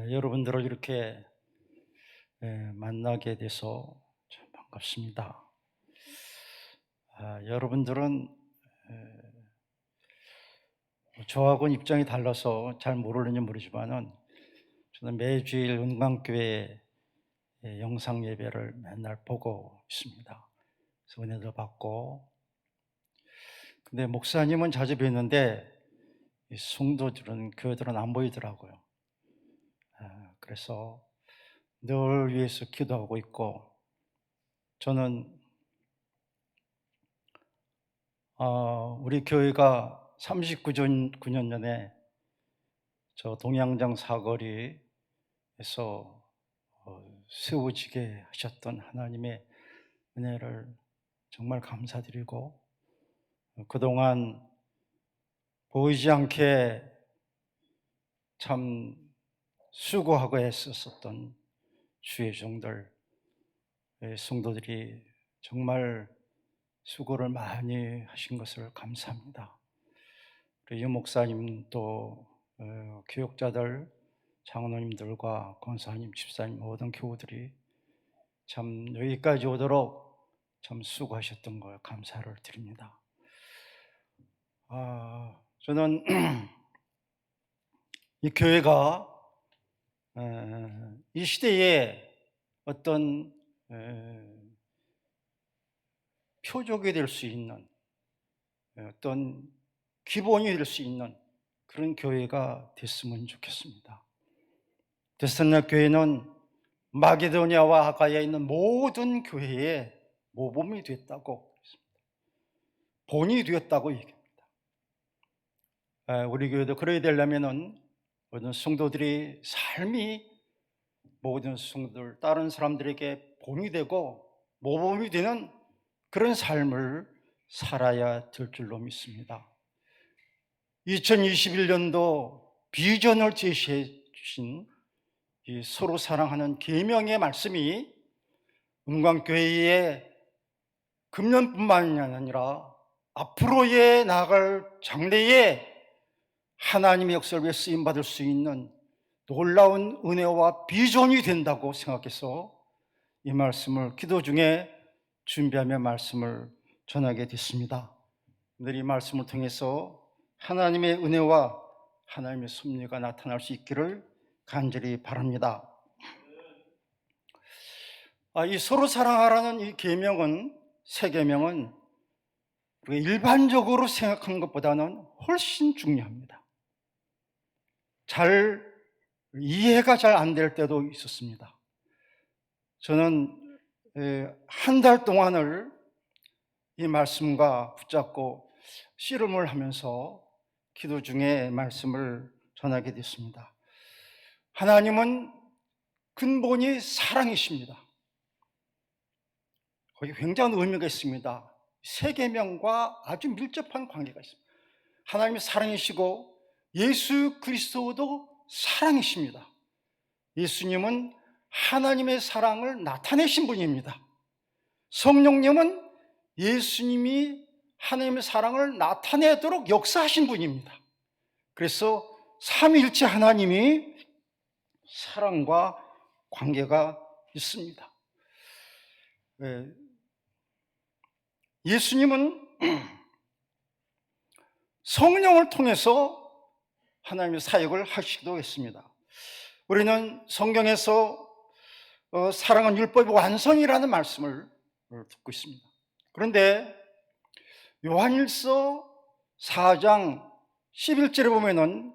여러분들을 이렇게 만나게 돼서 참 반갑습니다. 여러분들은 저하고는 입장이 달라서 잘 모르는지 모르지만은 저는 매주일 은광교회 영상 예배를 맨날 보고 있습니다. 그래서 은혜도 받고. 근데 목사님은 자주 뵀는데 이 성도들은, 교회들은 안 보이더라고요. 그래서 늘 위해서 기도하고 있고, 저는 우리 교회가 39년 전에 저 동양장 사거리에서 세워지게 하셨던 하나님의 은혜를 정말 감사드리고, 그동안 보이지 않게 참 수고하고 애썼었던 주의 종들, 성도들이 정말 수고를 많이 하신 것을 감사합니다. 우리 유 목사님도 교육자들, 장로님들과 권사님, 집사님, 모든 교우들이 참 여기까지 오도록 참 수고하셨던 걸 감사를 드립니다. 저는 이 교회가 이 시대에 어떤 표적이 될 수 있는, 어떤 기본이 될 수 있는 그런 교회가 됐으면 좋겠습니다. 데살로니가 교회는 마게도니아와 아가야에 있는 모든 교회의 모범이 됐다고 했습니다. 본이 되었다고 얘기합니다. 우리 교회도 그래야 되려면은 모든 성도들이 삶이 모든 성도들, 다른 사람들에게 본이 되고 모범이 되는 그런 삶을 살아야 될 줄로 믿습니다. 2021년도 비전을 제시해 주신 이 서로 사랑하는 계명의 말씀이 은광교회의 금년뿐만이 아니라 앞으로의 나아갈 장래에 하나님의 역사를 위해 쓰임받을 수 있는 놀라운 은혜와 비전이 된다고 생각해서 이 말씀을 기도 중에 준비하며 말씀을 전하게 됐습니다. 오늘 이 말씀을 통해서 하나님의 은혜와 하나님의 섭리가 나타날 수 있기를 간절히 바랍니다. 이 서로 사랑하라는 이 계명은, 세 계명은 우리가 일반적으로 생각하는 것보다는 훨씬 중요합니다. 이해가 잘 안 될 때도 있었습니다. 저는 한 달 동안을 이 말씀과 붙잡고 씨름을 하면서 기도 중에 말씀을 전하게 됐습니다. 하나님은 근본이 사랑이십니다. 거기 굉장한 의미가 있습니다. 세 계명과 아주 밀접한 관계가 있습니다. 하나님이 사랑이시고 예수 그리스도도 사랑이십니다. 예수님은 하나님의 사랑을 나타내신 분입니다. 성령님은 예수님이 하나님의 사랑을 나타내도록 역사하신 분입니다. 그래서 삼위일체 하나님이 사랑과 관계가 있습니다. 예수님은 성령을 통해서 하나님의 사역을 하시기도 했습니다. 우리는 성경에서 사랑은 율법의 완성이라는 말씀을 듣고 있습니다. 그런데 요한일서 4장 11절에 보면은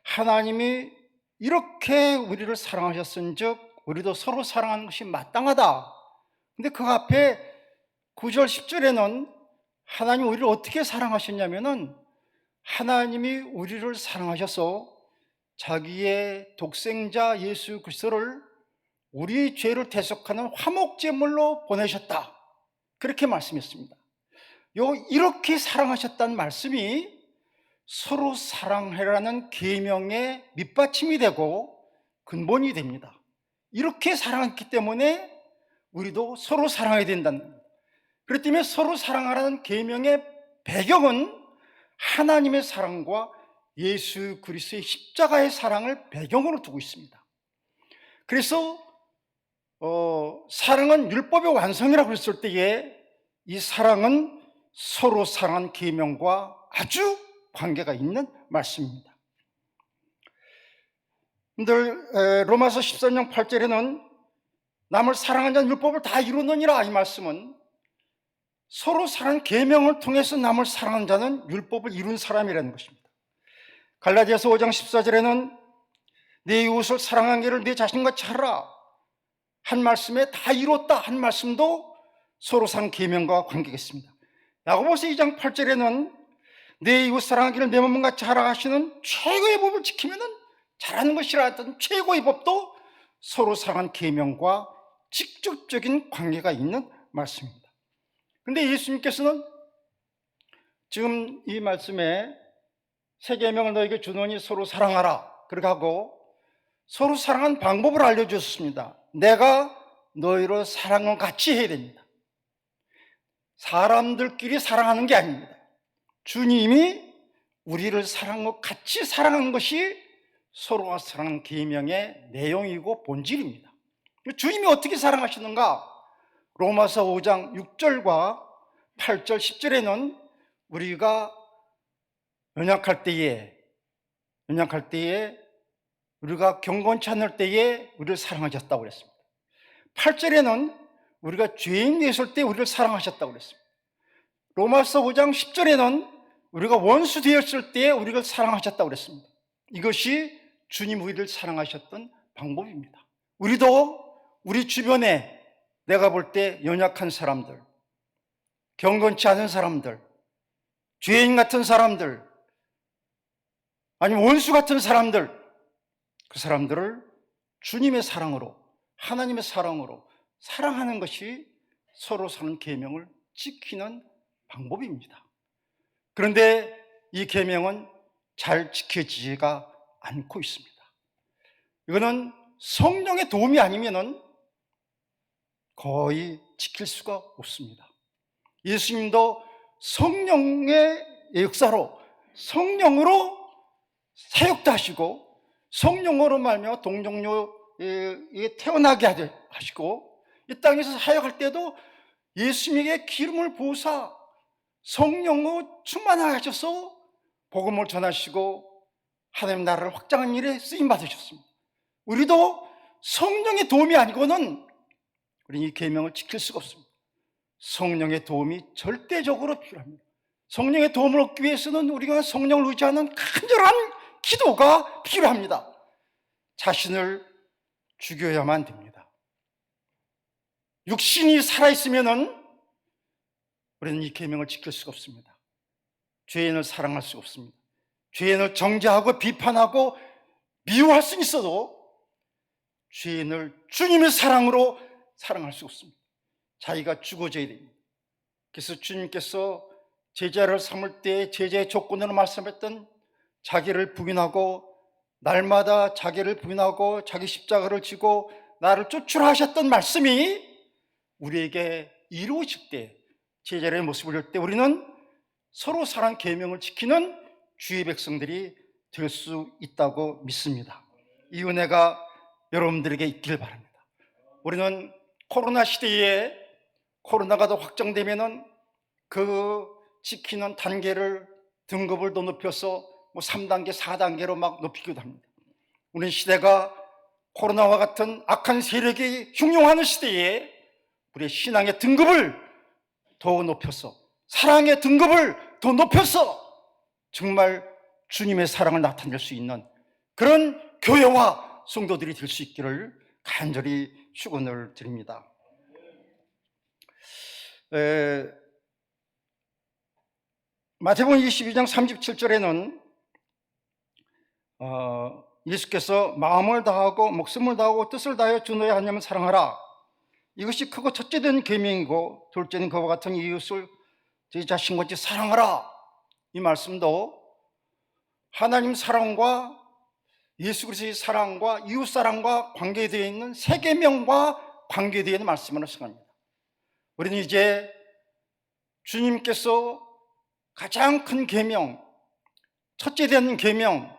하나님이 이렇게 우리를 사랑하셨은즉 우리도 서로 사랑하는 것이 마땅하다. 근데 그 앞에 9절 10절에는 하나님이 우리를 어떻게 사랑하셨냐면은 하나님이 우리를 사랑하셔서 자기의 독생자 예수 그리스도를 우리 죄를 대속하는 화목제물로 보내셨다. 그렇게 말씀했습니다. 이렇게 사랑하셨다는 말씀이 서로 사랑하라는 계명의 밑받침이 되고 근본이 됩니다. 이렇게 사랑했기 때문에 우리도 서로 사랑해야 된다는 겁니다. 그렇기 때문에 서로 사랑하라는 계명의 배경은 하나님의 사랑과 예수 그리스도의 십자가의 사랑을 배경으로 두고 있습니다. 그래서 사랑은 율법의 완성이라고 했을 때에 이 사랑은 서로 사랑한 계명과 아주 관계가 있는 말씀입니다. 로마서 13장 8절에는 남을 사랑하는 자는 율법을 다 이루느니라, 이 말씀은 서로 사랑하는 계명을 통해서 남을 사랑하는 자는 율법을 이룬 사람이라는 것입니다. 갈라디아서 5장 14절에는 내 이웃을 사랑하는 길을 내 자신같이 하라 한 말씀에 다 이뤘다 한 말씀도 서로 사랑 계명과 관계가 있습니다. 야고보서 2장 8절에는 내 이웃 사랑하기를 내 몸같이 하라 하시는 최고의 법을 지키면 잘하는 것이라 했던 최고의 법도 서로 사랑하는 계명과 직접적인 관계가 있는 말씀입니다. 그런데 예수님께서는 지금 이 말씀에 새 계명을 너에게 주노니 서로 사랑하라 그렇게 하고 서로 사랑하는 방법을 알려주셨습니다. 내가 너희를 사랑은 같이 해야 됩니다. 사람들끼리 사랑하는 게 아닙니다. 주님이 우리를 사랑하고 같이 사랑하는 것이 서로가 사랑하는 계명의 내용이고 본질입니다. 주님이 어떻게 사랑하시는가? 로마서 5장 6절과 8절 10절에는 우리가 연약할 때에 우리가 경건치 않을 때에 우리를 사랑하셨다고 그랬습니다. 8절에는 우리가 죄인 되었을 때 우리를 사랑하셨다고 그랬습니다. 로마서 5장 10절에는 우리가 원수 되었을 때 우리를 사랑하셨다고 그랬습니다. 이것이 주님 우리를 사랑하셨던 방법입니다. 우리도 우리 주변에 내가 볼 때 연약한 사람들, 경건치 않은 사람들, 죄인 같은 사람들, 아니면 원수 같은 사람들, 그 사람들을 주님의 사랑으로, 하나님의 사랑으로 사랑하는 것이 서로 사는 계명을 지키는 방법입니다. 그런데 이 계명은 잘 지켜지지가 않고 있습니다. 이거는 성령의 도움이 아니면은 거의 지킬 수가 없습니다. 예수님도 성령의 역사로 성령으로 사역도 하시고 성령으로 말미암아 동정녀에 태어나게 하시고 이 땅에서 사역할 때도 예수님에게 기름을 부으사 성령으로 충만하게 하셔서 복음을 전하시고 하나님 나라를 확장하는 일에 쓰임 받으셨습니다. 우리도 성령의 도움이 아니고는 우리는 이 계명을 지킬 수가 없습니다. 성령의 도움이 절대적으로 필요합니다. 성령의 도움을 얻기 위해서는 우리가 성령을 의지하는 간절한 기도가 필요합니다. 자신을 죽여야만 됩니다. 육신이 살아있으면 우리는 이 계명을 지킬 수가 없습니다. 죄인을 사랑할 수가 없습니다. 죄인을 정죄하고 비판하고 미워할 수는 있어도 죄인을 주님의 사랑으로 사랑할 수 없습니다. 자기가 죽어져야 됩니다. 그래서 주님께서 제자를 삼을 때 제자의 조건으로 말씀했던 자기를 부인하고 날마다 자기를 부인하고 자기 십자가를 지고 나를 쫓으라 하셨던 말씀이 우리에게 이루어질 때, 제자의 모습을 볼 때 우리는 서로 사랑 계명을 지키는 주의 백성들이 될 수 있다고 믿습니다. 이 은혜가 여러분들에게 있길 바랍니다. 우리는 코로나 시대에 코로나가 더 확정되면은 그 지키는 단계를 등급을 더 높여서 3단계, 4단계로 막 높이기도 합니다. 우리 시대가 코로나와 같은 악한 세력이 흉용하는 시대에 우리의 신앙의 등급을 더 높여서 사랑의 등급을 더 높여서 정말 주님의 사랑을 나타낼 수 있는 그런 교회와 성도들이 될 수 있기를 간절히 축원을 드립니다. 마태복음 22장 37절에는 예수께서 마음을 다하고 목숨을 다하고 뜻을 다하여 주 너의 하나님을 사랑하라. 이것이 크고 첫째 된 계명이고 둘째는 그와 같은 이웃을 제 자신같이 사랑하라. 이 말씀도 하나님 사랑과 예수 그리스도의 사랑과 이웃 사랑과 관계되어 있는 세 계명과 관계되어 있는 말씀으로 생각합니다. 우리는 이제 주님께서 가장 큰 계명, 첫째 되는 계명,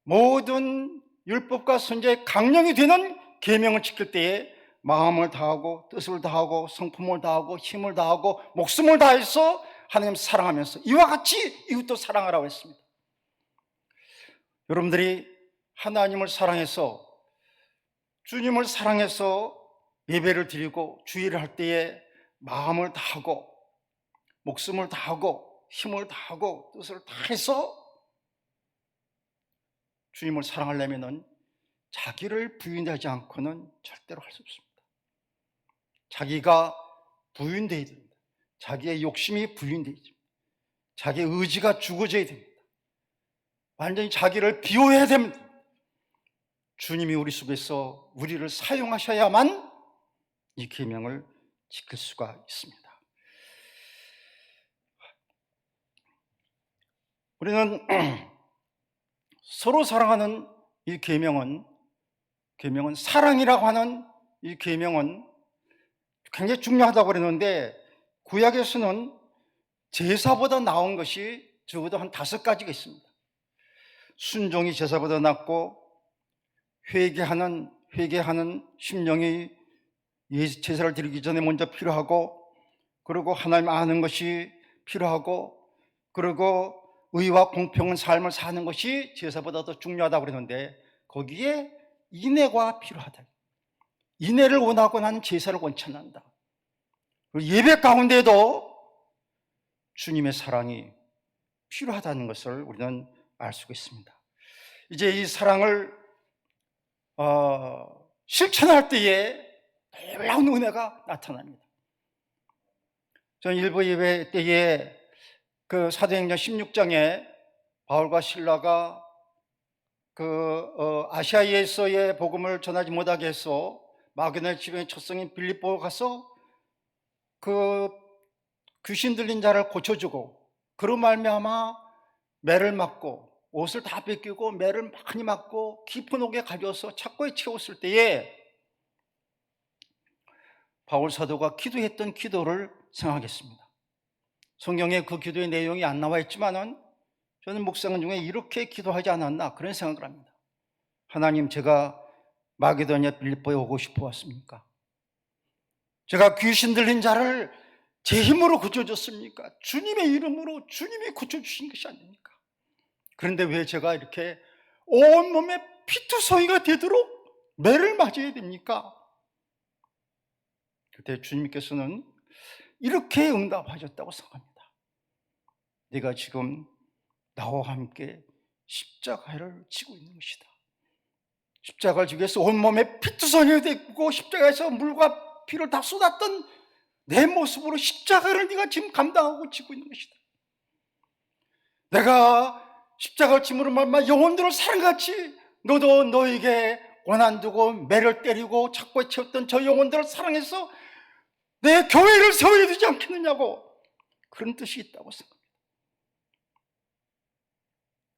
모든 율법과 선지자의 강령이 되는 계명을 지킬 때에 마음을 다하고 뜻을 다하고 성품을 다하고 힘을 다하고 목숨을 다해서 하나님 사랑하면서 이와 같이 이웃도 사랑하라고 했습니다. 여러분들이 하나님을 사랑해서 주님을 사랑해서 예배를 드리고 주의를 할 때에 마음을 다하고 목숨을 다하고 힘을 다하고 뜻을 다해서 주님을 사랑하려면 자기를 부인하지 않고는 절대로 할 수 없습니다. 자기가 부인되어야 됩니다. 자기의 욕심이 부인되어야 됩니다. 자기의 의지가 죽어져야 됩니다. 완전히 자기를 비워야 됩니다. 주님이 우리 속에서 우리를 사용하셔야만 이 계명을 지킬 수가 있습니다. 우리는 서로 사랑하는 이 계명은 사랑이라고 하는 이 계명은 굉장히 중요하다고 그랬는데 구약에서는 제사보다 나은 것이 적어도 한 5가지가 있습니다. 순종이 제사보다 낫고 회개하는 심령이 제사를 드리기 전에 먼저 필요하고, 그리고 하나님 아는 것이 필요하고, 그리고 의와 공평한 삶을 사는 것이 제사보다 더 중요하다고 그랬는데 거기에 인애가 필요하다. 인애를 원하고 나는 제사를 원치 않는다. 예배 가운데도 주님의 사랑이 필요하다는 것을 우리는 알 수가 있습니다. 이제 이 사랑을 실천할 때에 놀라운 은혜가 나타납니다. 저는 일부 예배 때에 그 사도행전 16장에 바울과 신라가 아시아에서의 복음을 전하지 못하게 해서 마게도냐 지방의 첫 성인 빌립보 가서 그 귀신 들린 자를 고쳐주고, 그로 말미암아 매를 맞고 옷을 다 뺏기고 매를 많이 맞고 깊은 옥에 가져와서 착고에 채웠을 때에 바울 사도가 기도했던 기도를 생각하겠습니다. 성경에 그 기도의 내용이 안 나와 있지만은 저는 묵상 중에 이렇게 기도하지 않았나 그런 생각을 합니다. 하나님, 제가 마게도냐 빌립보에 오고 싶어 왔습니까? 제가 귀신 들린 자를 제 힘으로 고쳐줬습니까? 주님의 이름으로 주님이 고쳐주신 것이 아닙니까? 그런데 왜 제가 이렇게 온몸에 피투성이가 되도록 매를 맞아야 됩니까? 그때 주님께서는 이렇게 응답하셨다고 생각합니다. 네가 지금 나와 함께 십자가를 지고 있는 것이다. 십자가를 지기 위해서 온몸에 피투성이가 되고 십자가에서 물과 피를 다 쏟았던 내 모습으로 십자가를 네가 지금 감당하고 지고 있는 것이다. 내가 십자가를 짐으로 말미암아 영혼들을 사랑같이 너도 너에게 고난 두고 매를 때리고 착고에 채웠던 저 영혼들을 사랑해서 내 교회를 세워야 되지 않겠느냐고, 그런 뜻이 있다고 생각합니다.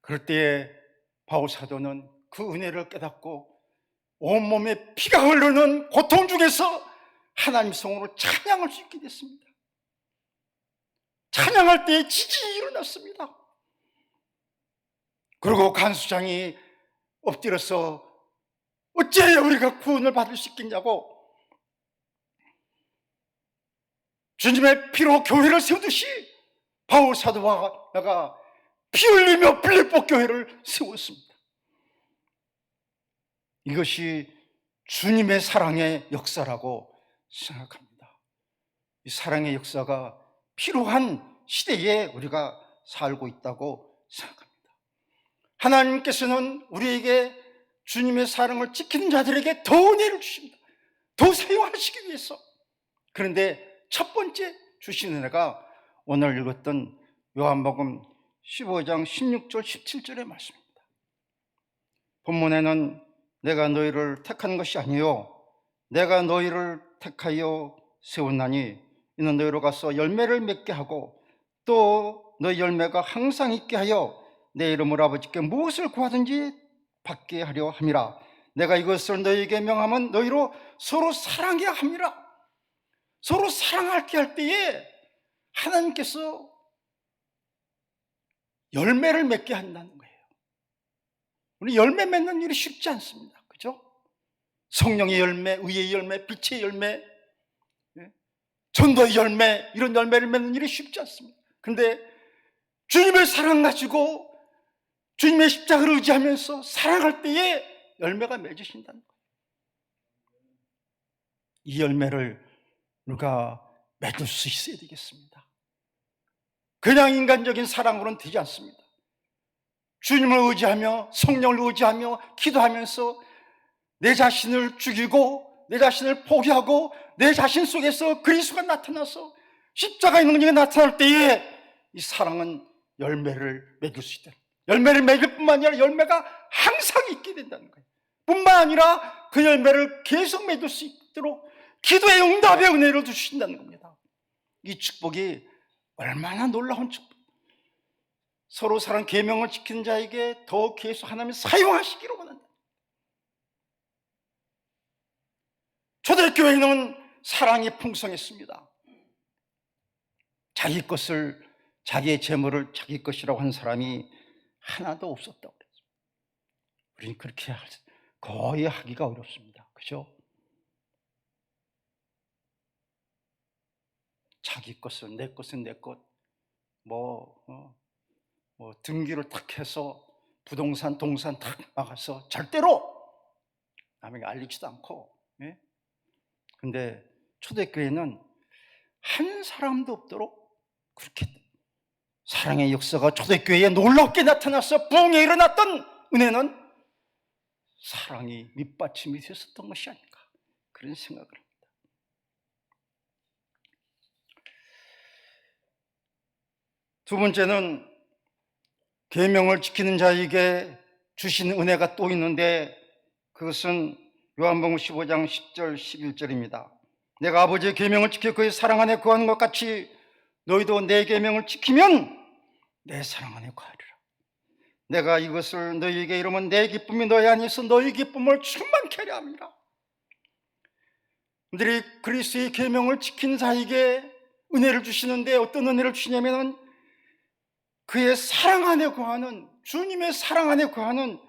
그럴 때에 바울 사도는 그 은혜를 깨닫고 온몸에 피가 흐르는 고통 중에서 하나님 성으로 찬양할 수 있게 됐습니다. 찬양할 때에 지진이 일어났습니다. 그리고 간수장이 엎드려서 어찌해야 우리가 구원을 받을 수 있겠냐고, 주님의 피로 교회를 세우듯이 바울 사도와 내가 피 흘리며 빌립보 교회를 세웠습니다. 이것이 주님의 사랑의 역사라고 생각합니다. 이 사랑의 역사가 필요한 시대에 우리가 살고 있다고 생각합니다. 하나님께서는 우리에게 주님의 사랑을 지키는 자들에게 더 은혜를 주십니다. 더 사용하시기 위해서. 그런데 첫 번째 주신 은혜가 오늘 읽었던 요한복음 15장 16절 17절의 말씀입니다. 본문에는 내가 너희를 택한 것이 아니요 내가 너희를 택하여 세웠나니 이는 너희로 가서 열매를 맺게 하고 또 너희 열매가 항상 있게 하여 내 이름으로 아버지께 무엇을 구하든지 받게 하려 함이라. 내가 이것을 너희에게 명함은 너희로 서로 사랑해야 함이라. 서로 사랑하게 할 때에 하나님께서 열매를 맺게 한다는 거예요. 우리 열매 맺는 일이 쉽지 않습니다. 그죠? 성령의 열매, 의의 열매, 빛의 열매, 전도의 열매, 이런 열매를 맺는 일이 쉽지 않습니다. 그런데 주님의 사랑 가지고 주님의 십자가를 의지하면서 살아갈 때에 열매가 맺으신다는 거예요. 이 열매를 우리가 맺을 수 있어야 되겠습니다. 그냥 인간적인 사랑으로는 되지 않습니다. 주님을 의지하며 성령을 의지하며 기도하면서 내 자신을 죽이고 내 자신을 포기하고 내 자신 속에서 그리스도가 나타나서 십자가의 능력이 나타날 때에 이 사랑은 열매를 맺을 수 있다. 열매를 맺을 뿐만 아니라 열매가 항상 있게 된다는 거예요. 뿐만 아니라 그 열매를 계속 맺을 수 있도록 기도의 응답의 은혜를 주신다는 겁니다. 이 축복이 얼마나 놀라운 축복. 서로 사랑 계명을 지키는 자에게 더 계속 하나님 사용하시기로 원한다. 초대교회는 사랑이 풍성했습니다. 자기 것을, 자기의 재물을 자기 것이라고 한 사람이 하나도 없었다고 그랬습니다. 우리는 그렇게 거의 하기가 어렵습니다. 그죠? 자기 것은 내 것은 내 것, 등기를 탁 해서 부동산, 동산 탁 나가서 절대로 남에게 알리지도 않고. 예? 근데 초대교회는 한 사람도 없도록 그렇게 사랑의 역사가 초대교회에 놀랍게 나타나서 부흥에 일어났던 은혜는 사랑이 밑받침이 됐었던 것이 아닌가, 그런 생각을 합니다. 두 번째는 계명을 지키는 자에게 주신 은혜가 또 있는데, 그것은 요한복음 15장 10절 11절입니다. 내가 아버지의 계명을 지켜 그의 사랑 안에 거하는 것 같이 너희도 내 계명을 지키면 내 사랑 안에 거하리라. 내가 이것을 너희에게 이르면 내 기쁨이 너희 안에서 너희 기쁨을 충만케 하려 함이라. 그들이 그리스도의 계명을 지킨 자에게 은혜를 주시는데, 어떤 은혜를 주시냐면은 그의 사랑 안에 거하는, 주님의 사랑 안에 거하는,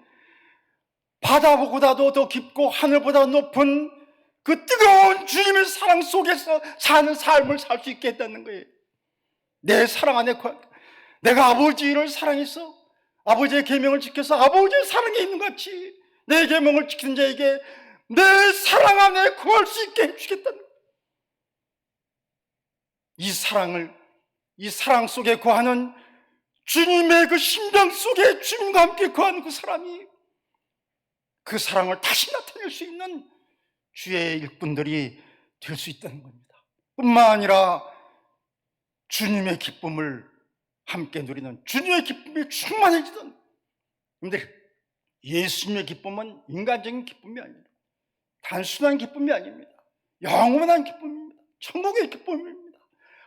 바다보다도 더 깊고 하늘보다 높은 그 뜨거운 주님의 사랑 속에서 사는 삶을 살 수 있게 했다는 거예요. 내 사랑 안에 내가 아버지를 사랑해서 아버지의 계명을 지켜서 아버지의 사랑에 있는 것 같이 내 계명을 지키는 자에게 내 사랑 안에 거할 수 있게 해주겠다는 거예요. 이 사랑 속에 거하는 주님의 그 심장 속에 주님과 함께 거하는 그 사람이 그 사랑을 다시 나타낼 수 있는 주의 일꾼들이 될 수 있다는 겁니다. 뿐만 아니라 주님의 기쁨을 함께 누리는, 주님의 기쁨이 충만해지던, 여러분들, 예수님의 기쁨은 인간적인 기쁨이 아닙니다. 단순한 기쁨이 아닙니다. 영원한 기쁨입니다. 천국의 기쁨입니다.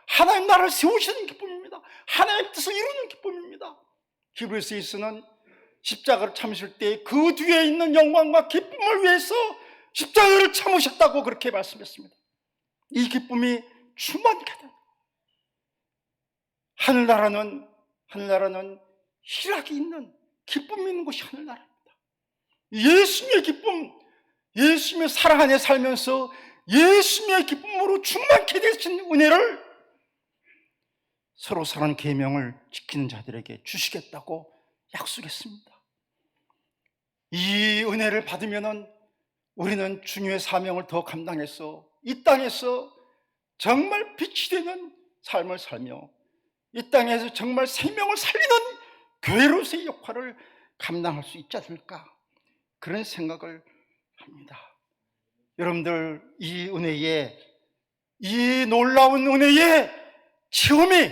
하나님 나라를 세우시는 기쁨입니다. 하나님의 뜻을 이루는 기쁨입니다. 히브리서에서는 십자가를 참으실 때 그 뒤에 있는 영광과 기쁨을 위해서 십자가를 참으셨다고 그렇게 말씀했습니다. 이 기쁨이 충만케 하다. 하늘나라는 희락이 있는, 기쁨이 있는 곳이 하늘나라입니다. 예수님의 기쁨, 예수님의 사랑 안에 살면서 예수님의 기쁨으로 충만케 되신 은혜를 서로 사랑 계명을 지키는 자들에게 주시겠다고 약속했습니다. 이 은혜를 받으면 우리는 주님의 사명을 더 감당해서 이 땅에서 정말 빛이 되는 삶을 살며 이 땅에서 정말 생명을 살리는 교회로서의 역할을 감당할 수 있지 않을까, 그런 생각을 합니다. 여러분들, 이 은혜의, 이 놀라운 은혜의 체험이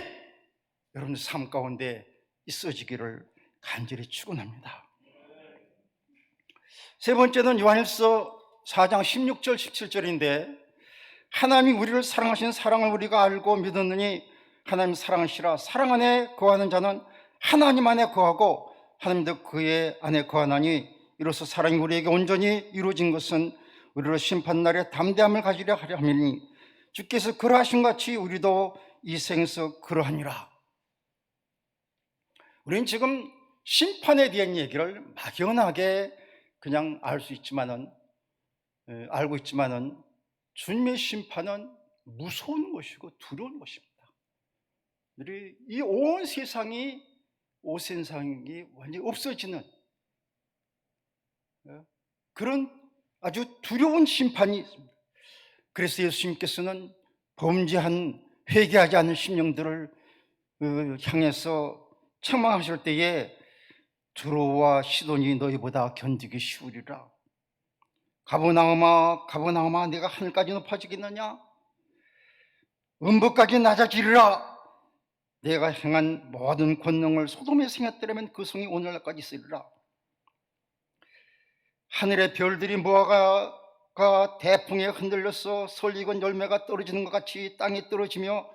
여러분들 삶 가운데 있어지기를 간절히 축원합니다. 세 번째는 요한일서 4장 16절 17절인데, 하나님이 우리를 사랑하신 사랑을 우리가 알고 믿었느니 하나님 사랑하시라. 사랑 안에 거하는 자는 하나님 안에 거하고 하나님도 그의 안에 거하나니, 이로써 사랑이 우리에게 온전히 이루어진 것은 우리로 심판날에 담대함을 가지려 하려 함이니 주께서 그러하신 같이 우리도 이 생에서 그러하니라. 우리는 지금 심판에 대한 얘기를 막연하게 그냥 알 수 있지만은, 알고 있지만은 주님의 심판은 무서운 것이고 두려운 것입니다. 우리 이 온 세상이 완전히 없어지는 그런 아주 두려운 심판이 있습니다. 그래서 예수님께서는 범죄한 회개하지 않는 심령들을 향해서 책망하실 때에 두로와 시돈이 너희보다 견디기 쉬우리라. 가버나움아 내가 하늘까지 높아지겠느냐? 음부까지 낮아지리라. 내가 행한 모든 권능을 소돔에서 행했더라면 그 성이 오늘날까지 있으리라. 하늘의 별들이 모아가 대풍에 흔들려서 설익은 열매가 떨어지는 것 같이 땅에 떨어지며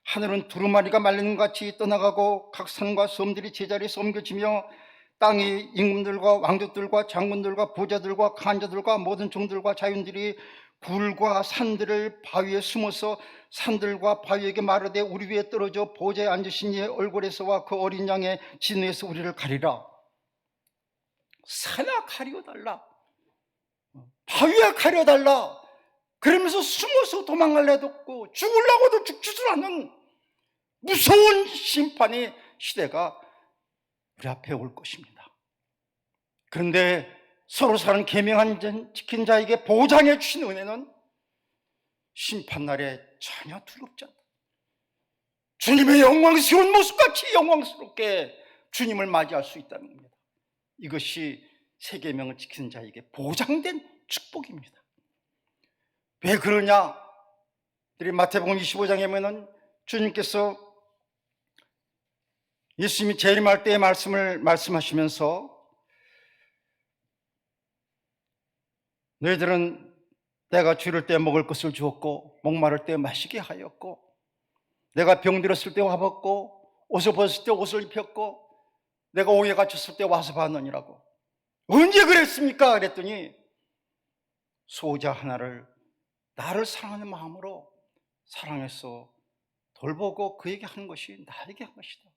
하늘은 두루마리가 말리는 것 같이 떠나가고 각 산과 섬들이 제자리에서 옮겨지며 땅의 임금들과 왕족들과 장군들과 부자들과 간자들과 모든 종들과 자연들이 굴과 산들을 바위에 숨어서 산들과 바위에게 마르되 우리 위에 떨어져 보좌에 앉으신 이의 얼굴에서와 그 어린 양의 진에서 우리를 가리라. 산아 가려달라, 바위에 가려달라. 그러면서 숨어서 도망갈래도 없고 죽으려고도 죽지도 않는 무서운 심판의 시대가 우리 앞에 올 것입니다. 그런데 서로 사는 계명한 지킨 자에게 보장해 주신 은혜는 심판날에 전혀 두렵지 않다. 주님의 영광스러운 모습같이 영광스럽게 주님을 맞이할 수 있다는 겁니다. 이것이 세 계명을 지키는 자에게 보장된 축복입니다. 왜 그러냐? 우리 마태복음 25장에 보면 주님께서 예수님이 재림할 때의 말씀을 말씀하시면서 너희들은 내가 줄일 때 먹을 것을 주었고 목마를 때 마시게 하였고 내가 병들었을 때 와봤고 옷을 벗을 때 옷을 입혔고 내가 옥에 갇혔을 때 와서 봤느니라고. 언제 그랬습니까? 그랬더니 소자 하나를 나를 사랑하는 마음으로 사랑해서 돌보고 그에게 하는 것이 나에게 한 것이다.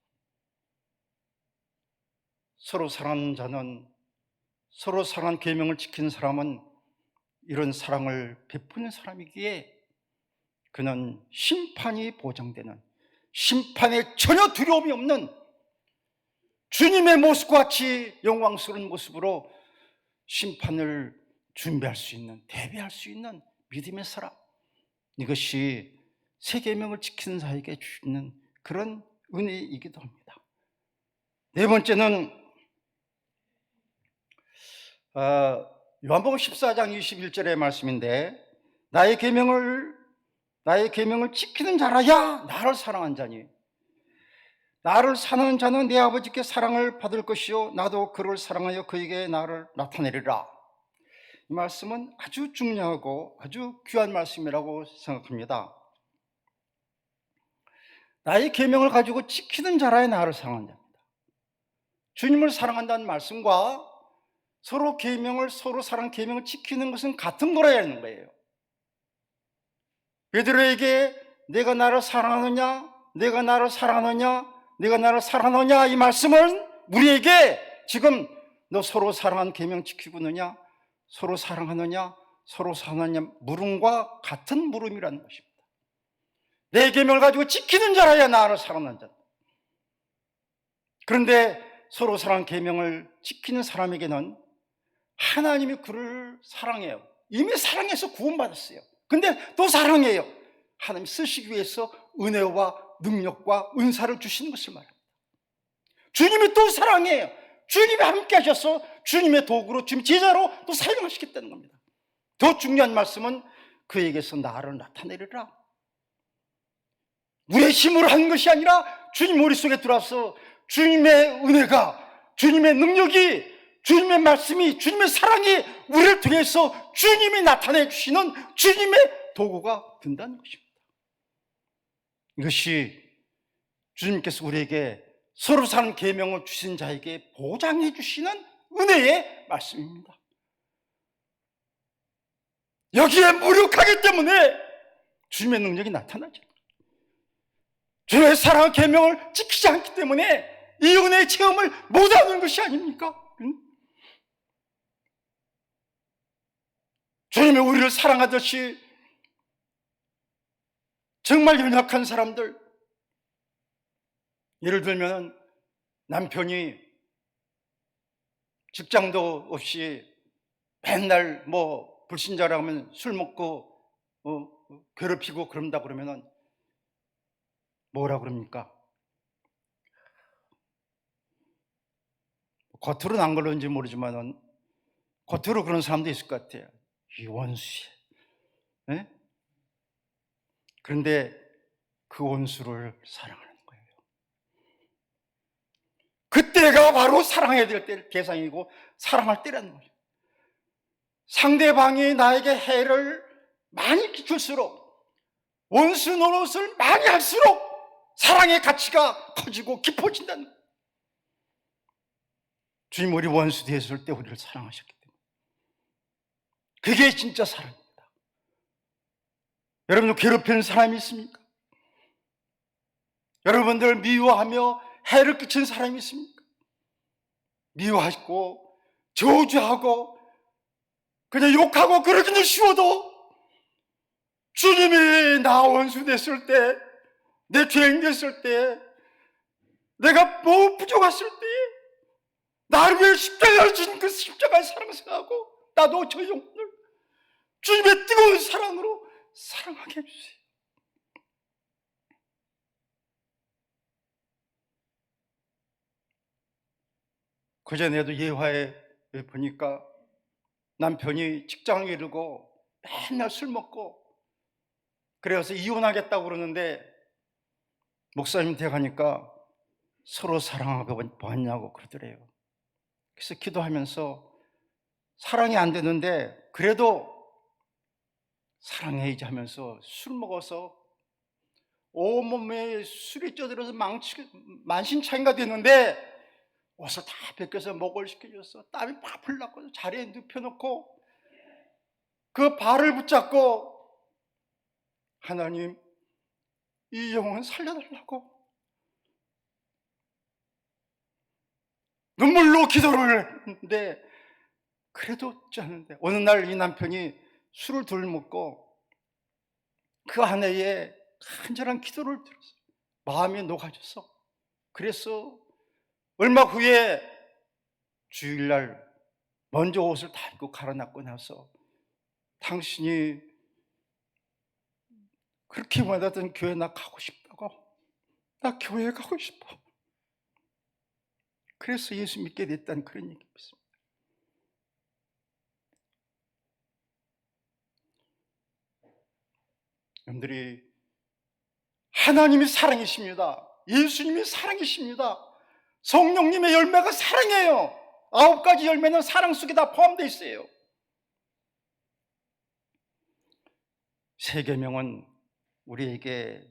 서로 사랑하는 자는, 서로 사랑하는 계명을 지키는 사람은 이런 사랑을 베푸는 사람이기에 그는 심판이 보장되는, 심판에 전혀 두려움이 없는 주님의 모습과 같이 영광스러운 모습으로 심판을 준비할 수 있는, 대비할 수 있는 믿음의 사람, 이것이 세 계명을 지키는 자에게 주는 그런 은혜이기도 합니다. 네 번째는 요한복음 14장 21절의 말씀인데 나의 계명을 지키는 자라야 나를 사랑한 자니 나를 사랑하는 자는 내 아버지께 사랑을 받을 것이요 나도 그를 사랑하여 그에게 나를 나타내리라. 이 말씀은 아주 중요하고 아주 귀한 말씀이라고 생각합니다. 나의 계명을 가지고 지키는 자라야 나를 사랑하는 자입니다. 주님을 사랑한다는 말씀과 서로 사랑 계명을 지키는 것은 같은 거라는 거예요. 베드로에게 내가 나를 사랑하느냐, 내가 나를 사랑하느냐, 내가 나를 사랑하느냐, 이 말씀은 우리에게 지금 너 서로 사랑하는 계명 지키고 있느냐, 서로 사랑하느냐, 서로 사랑하느냐 물음과 같은 물음이라는 것입니다. 내 계명을 가지고 지키는 자라야 나를 사랑하는 자. 그런데 서로 사랑하는 계명을 지키는 사람에게는 하나님이 그를 사랑해요. 이미 사랑해서 구원받았어요. 근데 또 사랑해요. 하나님 쓰시기 위해서 은혜와 능력과 은사를 주시는 것을 말합니다. 주님이 또 사랑해요. 주님이 함께 하셔서 주님의 도구로, 주님 제자로 또 사용하시겠다는 겁니다. 더 중요한 말씀은 그에게서 나를 나타내리라. 우리의 힘으로 하는 것이 아니라 주님 머릿속에 들어와서 주님의 은혜가, 주님의 능력이, 주님의 말씀이, 주님의 사랑이 우리를 통해서 주님이 나타내 주시는 주님의 도구가 된다는 것입니다. 이것이 주님께서 우리에게 서로 사는 계명을 주신 자에게 보장해 주시는 은혜의 말씀입니다. 여기에 무력하기 때문에 주님의 능력이 나타나죠. 주님의 사랑과 계명을 지키지 않기 때문에 이 은혜의 체험을 못하는 것이 아닙니까? 주님이 우리를 사랑하듯이 정말 연약한 사람들, 예를 들면 남편이 직장도 없이 맨날 뭐 불신자라고 하면 술 먹고 괴롭히고 그런다 그러면은 뭐라 그럽니까? 겉으로는 안 그런지 모르지만은 겉으로 그런 사람도 있을 것 같아요. 이 원수야. 네? 그런데 그 원수를 사랑하는 거예요. 그때가 바로 사랑해야 될 대상이고 사랑할 때라는 거예요. 상대방이 나에게 해를 많이 끼칠수록, 원수 노릇을 많이 할수록 사랑의 가치가 커지고 깊어진다는 거예요. 주님 우리 원수 되었을 때 우리를 사랑하셨기 때문에 그게 진짜 사랑입니다. 여러분 괴롭히는 사람이 있습니까? 여러분들 미워하며 해를 끼친 사람이 있습니까? 미워하고 저주하고 그냥 욕하고 그러기는 쉬워도 주님이 나 원수 됐을 때, 내 죄인 됐을 때, 내가 뭐 부족했을 때 나를 위해 십자가를 진 그 십자가의 사랑을 생각하고 나도 저 영혼을 주님의 뜨거운 사랑으로 사랑하게 해주세요. 그전에도 예화에 보니까 남편이 직장을 이루고 맨날 술 먹고 그래서 이혼하겠다고 그러는데 목사님 댁 가니까 서로 사랑하고 보았냐고 그러더래요. 그래서 기도하면서 사랑이 안 되는데 그래도 사랑해야지 하면서 술 먹어서 온몸에 술이 쪄들어서 만신창이가 됐는데 와서 다 벗겨서 목을 시켜줬어. 땀이 팍 흘렀고 자리에 눕혀놓고 그 발을 붙잡고 하나님 이 영혼 살려달라고 눈물로 기도를 했는데 그래도 없지 않은데 어느 날 이 남편이 술을 덜 먹고 그 아내의 간절한 기도를 들었어요. 마음이 녹아졌어. 그래서 얼마 후에 주일날 먼저 옷을 다 입고 갈아납고 나서 당신이 그렇게 원하던 교회 나 가고 싶다고, 나 교회 가고 싶어. 그래서 예수 믿게 됐다는 그런 얘기 있습니다. 여러분들이 하나님이 사랑이십니다. 예수님이 사랑이십니다. 성령님의 열매가 사랑이에요. 9가지 열매는 사랑 속에 다 포함되어 있어요. 세 계명은 우리에게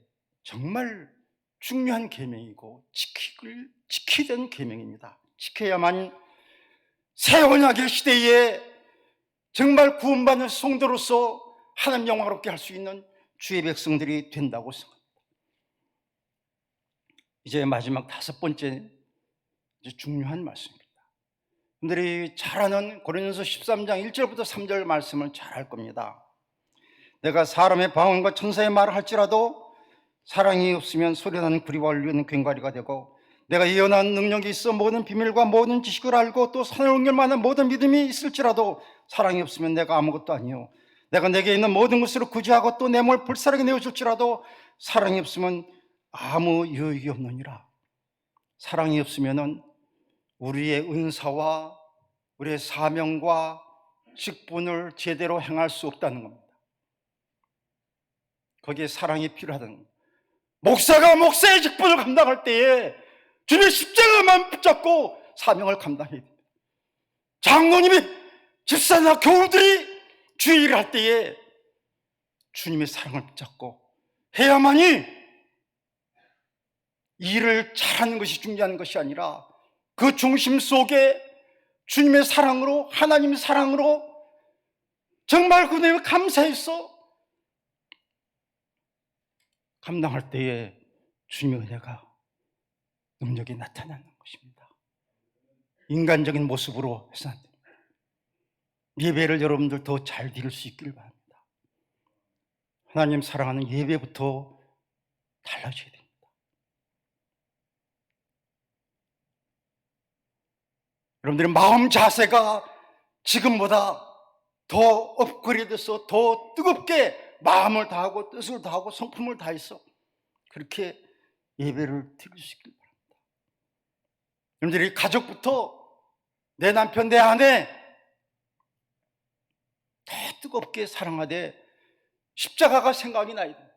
정말 중요한 계명이고 지켜야 되는 계명입니다. 지켜야만 새 언약의 시대에 정말 구원받는 성도로서 하나님 영광롭게 할 수 있는 주의 백성들이 된다고 생각합니다. 이제 마지막 5번째 중요한 말씀입니다. 여러분들이 잘 아는 고린도서 13장 1절부터 3절 말씀을 잘 알 겁니다. 내가 사람의 방언과 천사의 말을 할지라도 사랑이 없으면 소리나는 구리와 울리는 괭과리가 되고, 내가 예언하는 능력이 있어 모든 비밀과 모든 지식을 알고 또 산을 옮길 만한 모든 믿음이 있을지라도 사랑이 없으면 내가 아무것도 아니요, 내가 내게 있는 모든 것으로 구제하고 또 내 몸을 불사르게 내어줄지라도 사랑이 없으면 아무 유익이 없느니라. 사랑이 없으면 우리의 은사와 우리의 사명과 직분을 제대로 행할 수 없다는 겁니다. 거기에 사랑이 필요하다는 겁니다. 목사가 목사의 직분을 감당할 때에 주님의 십자가만 붙잡고 사명을 감당해야 됩니다. 장로님이 집사나 교우들이 주의 일을 할 때에 주님의 사랑을 붙잡고 해야만이 일을 잘하는 것이 중요한 것이 아니라 그 중심 속에 주님의 사랑으로, 하나님의 사랑으로 정말 그분에 감사해서 감당할 때에 주님의 은혜가, 능력이 나타나는 것입니다. 인간적인 모습으로 해서 안 됩니다. 예배를 여러분들 더 잘 드릴 수 있기를 바랍니다. 하나님 사랑하는 예배부터 달라져야 됩니다. 여러분들의 마음 자세가 지금보다 더 업그레이드돼서 더 뜨겁게 마음을 다하고 뜻을 다하고 성품을 다해서 그렇게 예배를 드릴 수 있길 바랍니다. 여러분들이 가족부터 내 남편, 내 아내 더 뜨겁게 사랑하되 십자가가 생각이 나야 됩니다.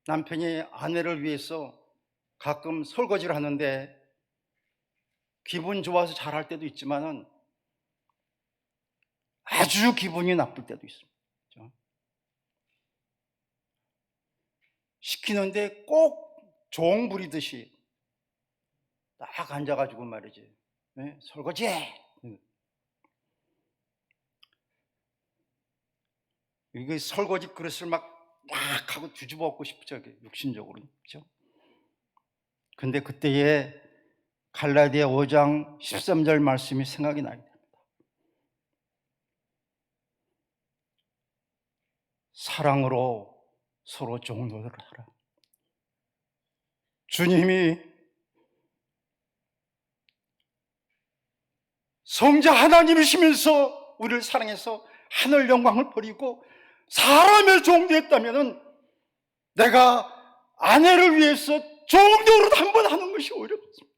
남편이 아내를 위해서 가끔 설거지를 하는데 기분 좋아서 잘할 때도 있지만은 아주 기분이 나쁠 때도 있습니다. 시키는데 꼭 종 부리듯이 딱 앉아가지고 말이지, 네? 설거지해! 이게 설거지 그릇을 막 하고 뒤집어 엎고 싶죠, 육신적으로는. 그렇죠? 근데 그때에 갈라디아 5장 13절 말씀이 생각이 나게 됩니다. 사랑으로 서로 종노릇을 하라. 주님이 성자 하나님이시면서 우리를 사랑해서 하늘 영광을 버리고 사람의 종되었다면 내가 아내를 위해서 종노릇 한번 하는 것이 오히려 좋습니다.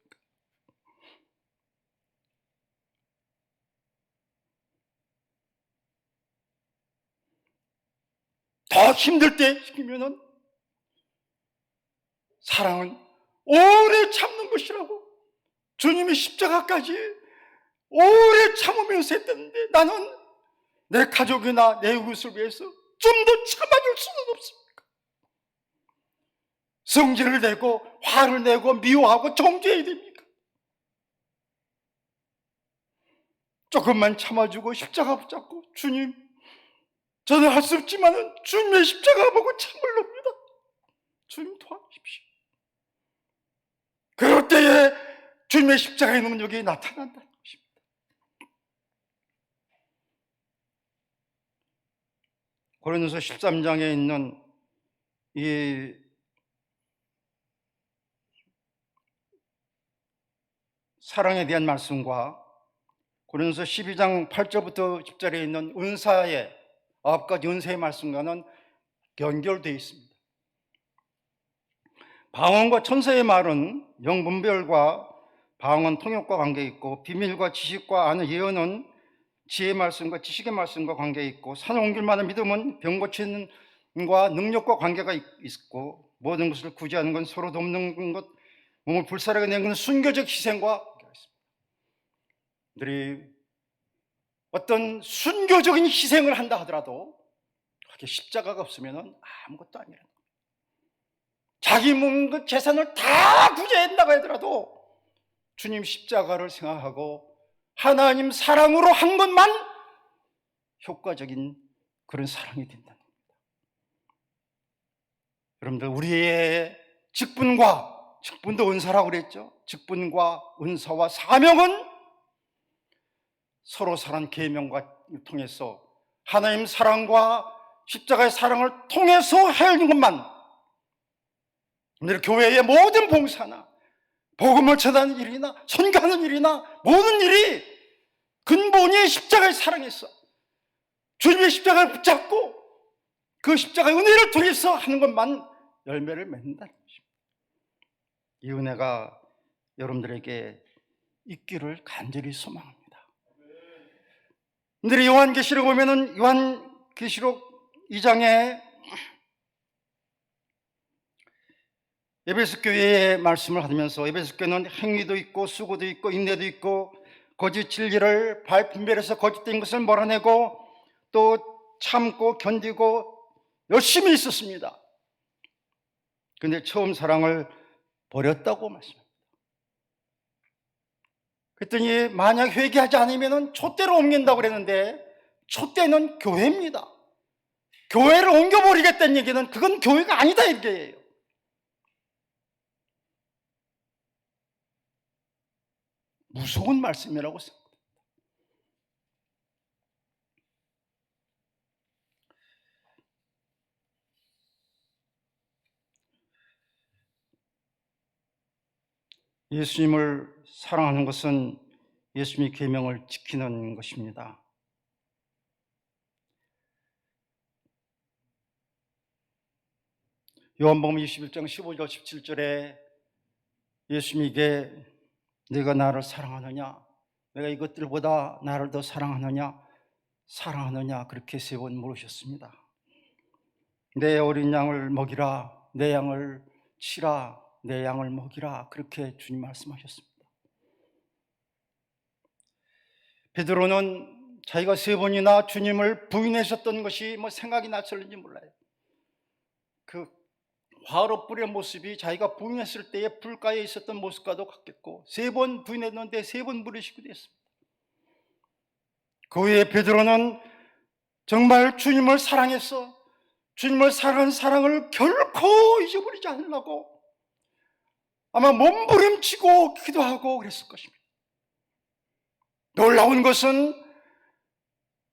더 힘들 때 시키면은 사랑은 오래 참는 것이라고 주님이 십자가까지 오래 참으면서 했는데 나는 내 가족이나 내 이웃을 위해서 좀 더 참아줄 수는 없습니까? 성질을 내고 화를 내고 미워하고 정죄해야 됩니까? 조금만 참아주고 십자가 붙잡고 주님, 저는 할 수 없지만 주님의 십자가 보고 참으렵니다. 주님 도와주십시오. 그럴 때에 주님의 십자가의 능력이 나타난다는 것입니다. 고린도서 13장에 있는 이 사랑에 대한 말씀과 고린도서 12장 8절부터 10절에 있는 은사의 9가지 은사의 말씀과는 연결되어 있습니다. 방언과 천사의 말은 영분별과 방언 통역과 관계 있고, 비밀과 지식과 아는 예언은 지혜의 말씀과 지식의 말씀과 관계 있고, 산을 옮길 만한 믿음은 병 고치는 과 능력과 관계가 있고, 모든 것을 구제하는 건 서로 돕는 것, 몸을 불사르게 내는 건 순교적 희생과 관계가 있습니다. 우리 어떤 순교적인 희생을 한다 하더라도 그게 십자가가 없으면 아무것도 아니라는 거예요. 자기 몸, 그 재산을 다 구제한다고 하더라도 주님 십자가를 생각하고 하나님 사랑으로 한 것만 효과적인 그런 사랑이 된다는 겁니다. 여러분들, 우리의 직분도 은사라고 그랬죠. 직분과 은사와 사명은 서로 사랑 계명과 통해서 하나님 사랑과 십자가의 사랑을 통해서 하는 것만, 오늘 교회의 모든 봉사나 복음을 전하는 일이나 선교하는 일이나 모든 일이 근본이 십자가의 사랑에서 주님의 십자가를 붙잡고 그 십자가의 은혜를 통해서 하는 것만 열매를 맺는다는 것입니다. 이 은혜가 여러분들에게 있기를 간절히 소망합니다. 여러분들이 요한계시록 보면은 요한계시록 2장에 에베소 교회의 말씀을 하면서 에베소 교회는 행위도 있고 수고도 있고 인내도 있고 거짓 진리를 분별해서 거짓된 것을 몰아내고 또 참고 견디고 열심히 있었습니다. 그런데 처음 사랑을 버렸다고 말씀합니다. 그랬더니 만약 회개하지 않으면 촛대로 옮긴다고 그랬는데 촛대는 교회입니다. 교회를 옮겨버리겠다는 얘기는 그건 교회가 아니다 이게예요. 무서운 말씀이라고 생각합니다. 예수님을 사랑하는 것은 예수님의 계명을 지키는 것입니다. 요한복음 21장 15절 17절에 예수님에게 네가 나를 사랑하느냐, 내가 이것들보다 나를 더 사랑하느냐, 그렇게 3번 물으셨습니다. 내 어린 양을 먹이라, 내 양을 치라, 내 양을 먹이라, 그렇게 주님 말씀하셨습니다. 베드로는 자기가 3번이나 주님을 부인하셨던 것이 생각이 났을는지 몰라요. 그 화로불의 모습이 자기가 부인했을 때에 불가에 있었던 모습과도 같겠고, 3번 부인했는데 3번 부르시고 됐습니다. 그 후에 베드로는 정말 주님을 사랑해서 주님을 사랑한 사랑을 결코 잊어버리지 않으려고 아마 몸부림치고 기도하고 그랬을 것입니다. 놀라운 것은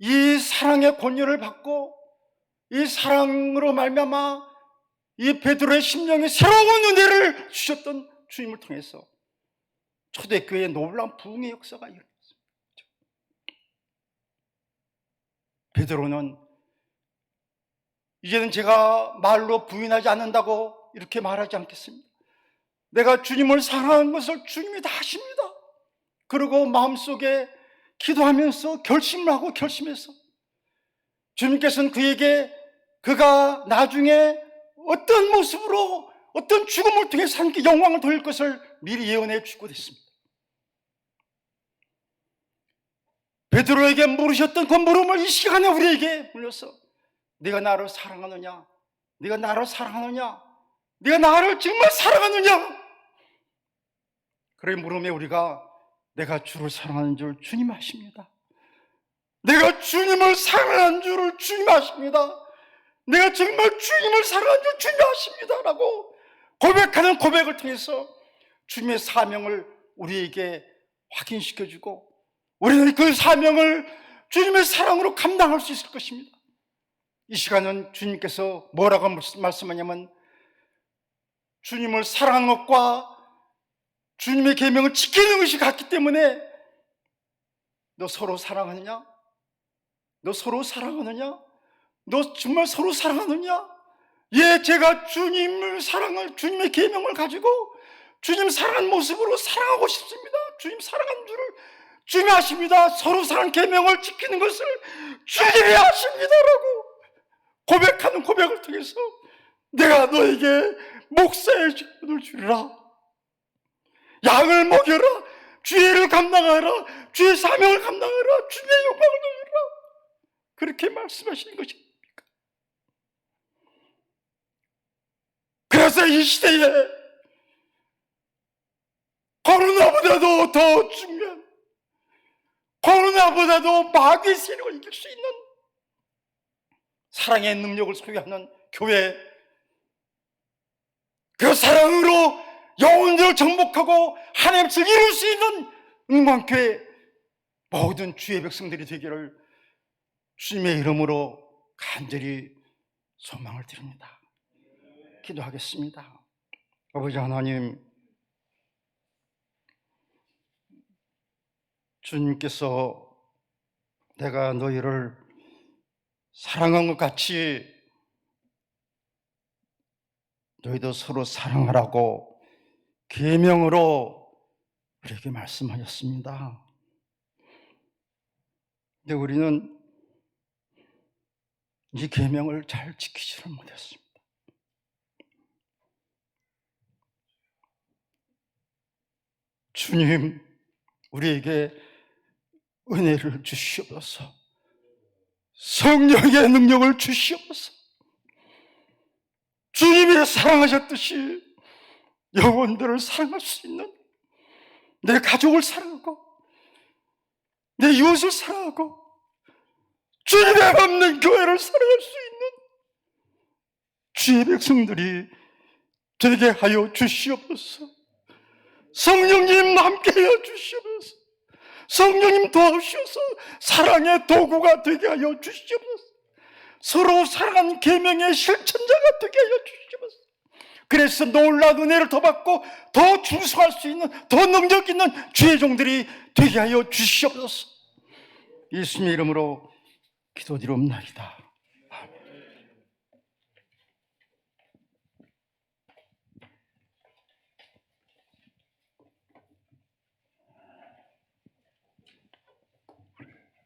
이 사랑의 권유를 받고 이 사랑으로 말미암아 이 베드로의 심령에 새로운 은혜를 주셨던 주님을 통해서 초대교회에 놀라운 부흥의 역사가 일어났습니다. 베드로는 이제는 제가 말로 부인하지 않는다고 이렇게 말하지 않겠습니다. 내가 주님을 사랑하는 것을 주님이 다 아십니다. 그리고 마음속에 기도하면서 결심을 하고 결심해서 주님께서는 그에게 그가 나중에 어떤 모습으로 어떤 죽음을 통해서 하나님께 영광을 돌릴 것을 미리 예언해 주고 됐습니다. 베드로에게 물으셨던 그 물음을 이 시간에 우리에게 물려서 네가 나를 사랑하느냐, 네가 나를 사랑하느냐, 네가 나를 정말 사랑하느냐, 그런 물음에 우리가 내가 주를 사랑하는 줄 주님 아십니다. 내가 주님을 사랑하는 줄을 주님 아십니다. 내가 정말 주님을 사랑하는 줄 주님 아십니다 라고 고백하는 고백을 통해서 주님의 사명을 우리에게 확인시켜주고 우리는 그 사명을 주님의 사랑으로 감당할 수 있을 것입니다. 이 시간은 주님께서 뭐라고 말씀하냐면 주님을 사랑하는 것과 주님의 계명을 지키는 것이 같기 때문에 너 서로 사랑하느냐? 너 서로 사랑하느냐? 너 정말 서로 사랑하느냐? 예, 제가 주님을 사랑할 주님의 계명을 가지고 주님 사랑하는 모습으로 사랑하고 싶습니다. 주님 사랑하는 줄을 주님이 아십니다. 서로 사랑 계명을 지키는 것을 주님이 아십니다라고 고백하는 고백을 통해서 내가 너에게 목사의 직분을 주리라, 양을 먹여라, 주의를 감당하라, 주의 사명을 감당하라, 주님의 영광을 돌리라, 그렇게 말씀하시는 것입니까? 그래서 이 시대에 코로나보다도 더 중요한, 코로나보다도 마귀의 세력을 이길 수 있는 사랑의 능력을 소유하는 교회, 그 사랑으로 영혼들을 정복하고 하나님의 뜻을 이룰 수 있는 응광교회 모든 주의 백성들이 되기를 주님의 이름으로 간절히 소망을 드립니다. 기도하겠습니다. 아버지 하나님, 주님께서 내가 너희를 사랑한 것 같이 너희도 서로 사랑하라고 계명으로 우리에게 말씀하셨습니다. 근데 우리는 이 계명을 잘 지키지를 못했습니다. 주님, 우리에게 은혜를 주시옵소서. 성령의 능력을 주시옵소서. 주님이 사랑하셨듯이 영혼들을 사랑할 수 있는, 내 가족을 사랑하고 내 이웃을 사랑하고 주님의 없는 교회를 사랑할 수 있는 주의 백성들이 되게 하여 주시옵소서. 성령님 함께하여 주시옵소서. 성령님 도와주셔서 사랑의 도구가 되게 하여 주시옵소서. 서로 사랑하는 계명의 실천자가 되게 하여 주시옵소서. 그래서 놀라운 은혜를 더 받고 더 충성할 수 있는, 더 능력 있는 주의 종들이 되게 하여 주시옵소서. 예수님의 이름으로 기도드리옵나이다.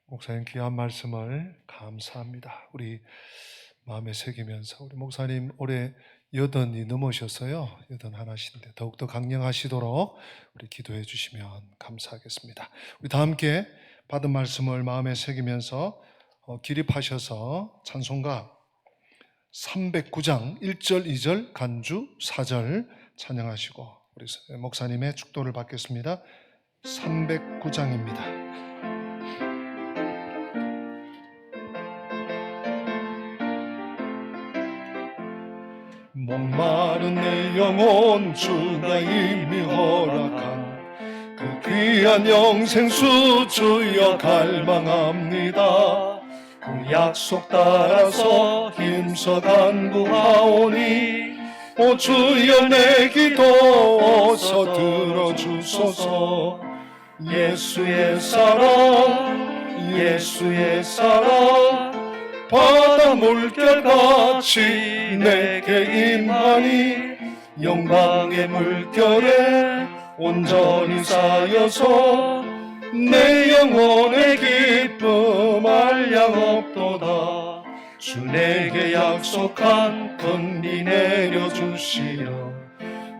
목사님 귀한 말씀을 감사합니다. 우리 마음에 새기면서, 우리 목사님 올해 80이 넘으셨어요. 81이신데 더욱더 강령하시도록 우리 기도해 주시면 감사하겠습니다. 우리 다 함께 받은 말씀을 마음에 새기면서 기립하셔서 찬송가 309장 1절 2절 간주 4절 찬양하시고 우리 목사님의 축도를 받겠습니다. 309장입니다. 목마른 내 영혼 주가 이미 허락한 그 귀한 영생수 주여 갈망합니다. 그 약속 따라서 힘써 간구하오니 오 주여 내 기도 어서 들어주소서. 예수의 사랑 예수의 사랑 바다 물결같이 내게 임하니 영광의 물결에 온전히 쌓여서 내 영혼의 기쁨 한량없도다. 주 내게 약속한 금리 내려주시려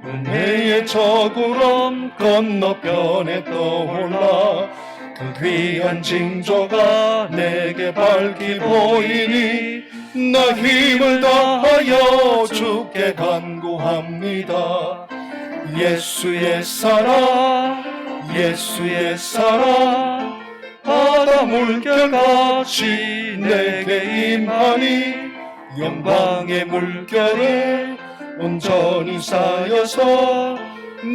은혜의 저구름 건너편에 떠올라 그 귀한 징조가 내게 밝히 보이니 나 힘을 다하여 주께 간구합니다. 예수의 사랑 예수의 사랑 바다 물결같이 내게 임하니 영광의 물결에 온전히 쌓여서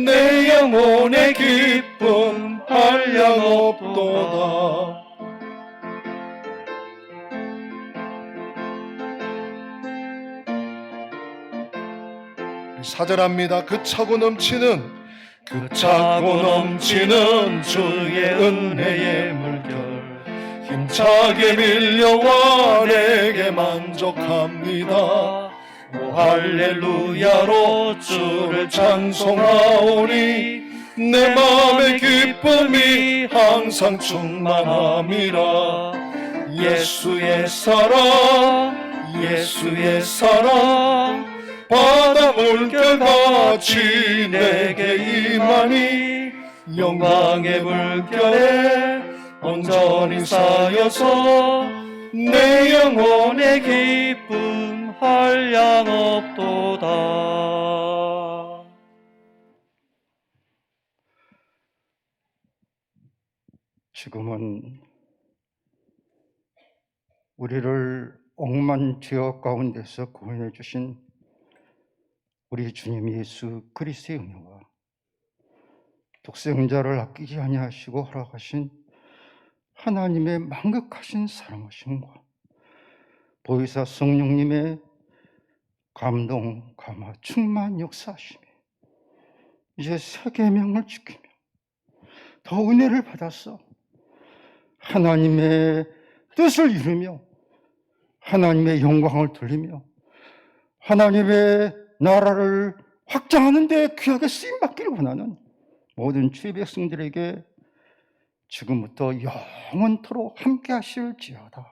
내 영혼의 기쁨 한량없도다. 사절합니다. 그 차고 넘치는 주의 은혜의 물결 힘차게 밀려와 내게 만족합니다. 오 할렐루야로 주를 찬송하오니 내 마음의 기쁨이 항상 충만함이라. 예수의 사랑 예수의 사랑 바다 물결같이 내게 임하니 영광의 물결에 온전히 쌓여서 내 영혼의 기쁨 한량없도다. 지금은 우리를 억만 죄악 가운데서 구원해 주신 우리 주님 예수 그리스도의 은혜와 독생자를 아끼지 아니하시고 허락하신 하나님의 만극하신 사랑하심과 보혜사 성령님의 감동, 감화, 충만 역사하심이 이제 새 계명을 지키며 더 은혜를 받아서 하나님의 뜻을 이루며 하나님의 영광을 돌리며 하나님의 나라를 확장하는 데 귀하게 쓰임받기를 원하는 모든 주의 백성들에게 지금부터 영원토록 함께 하실지어다.